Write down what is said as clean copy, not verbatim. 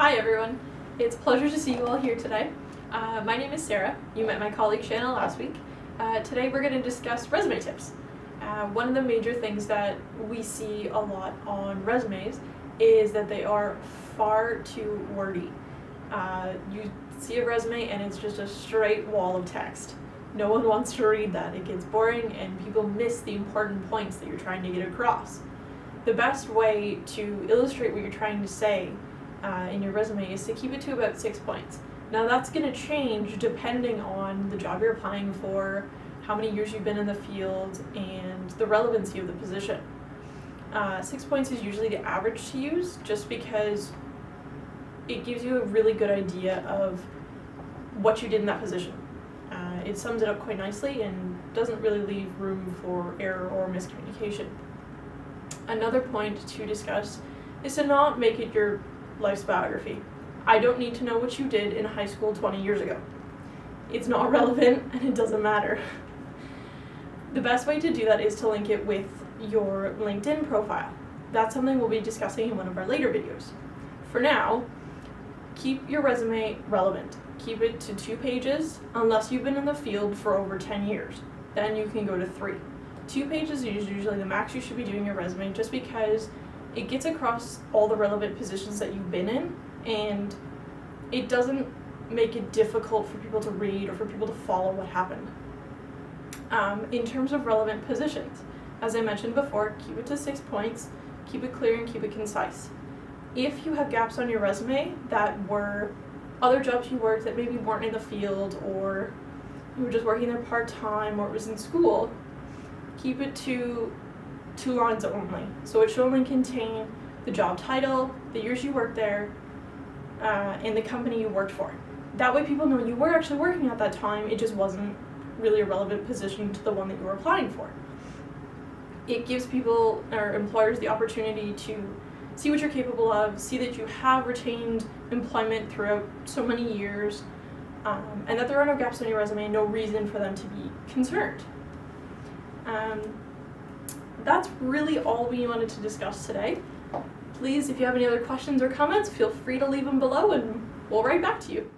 Hi everyone, it's a pleasure to see you all here today. My name is Sarah. You met my colleague Shanna last week. Today we're going to discuss resume tips. One of the major things that we see a lot on resumes is that they are far too wordy. You see a resume and it's just a straight wall of text. No one wants to read that. It gets boring and people miss the important points that you're trying to get across. The best way to illustrate what you're trying to say in your resume is to keep it to about 6 points. Now that's going to change depending on the job you're applying for, how many years you've been in the field, and the relevancy of the position. 6 points is usually the average to use just because it gives you a really good idea of what you did in that position. It sums it up quite nicely and doesn't really leave room for error or miscommunication. Another point to discuss is to not make it your life's biography. I don't need to know what you did in high school 20 years ago. It's not relevant and it doesn't matter. The best way to do that is to link it with your LinkedIn profile. That's something we'll be discussing in one of our later videos. For now, keep your resume relevant. Keep it to 2 pages unless you've been in the field for over 10 years. Then you can go to 3. 2 pages is usually the max you should be doing your resume just because it gets across all the relevant positions that you've been in and it doesn't make it difficult for people to read or for people to follow what happened. In terms of relevant positions, as I mentioned before, keep it to 6 points, keep it clear and keep it concise. If you have gaps on your resume that were other jobs you worked that maybe weren't in the field, or you were just working there part-time, or it was in school, keep it to 2 lines only. So it should only contain the job title, the years you worked there, and the company you worked for. That way people know you were actually working at that time, it just wasn't really a relevant position to the one that you were applying for. It gives people or employers the opportunity to see what you're capable of, see that you have retained employment throughout so many years, and that there are no gaps on your resume and no reason for them to be concerned. That's really all we wanted to discuss today. Please, if you have any other questions or comments, feel free to leave them below and we'll write back to you.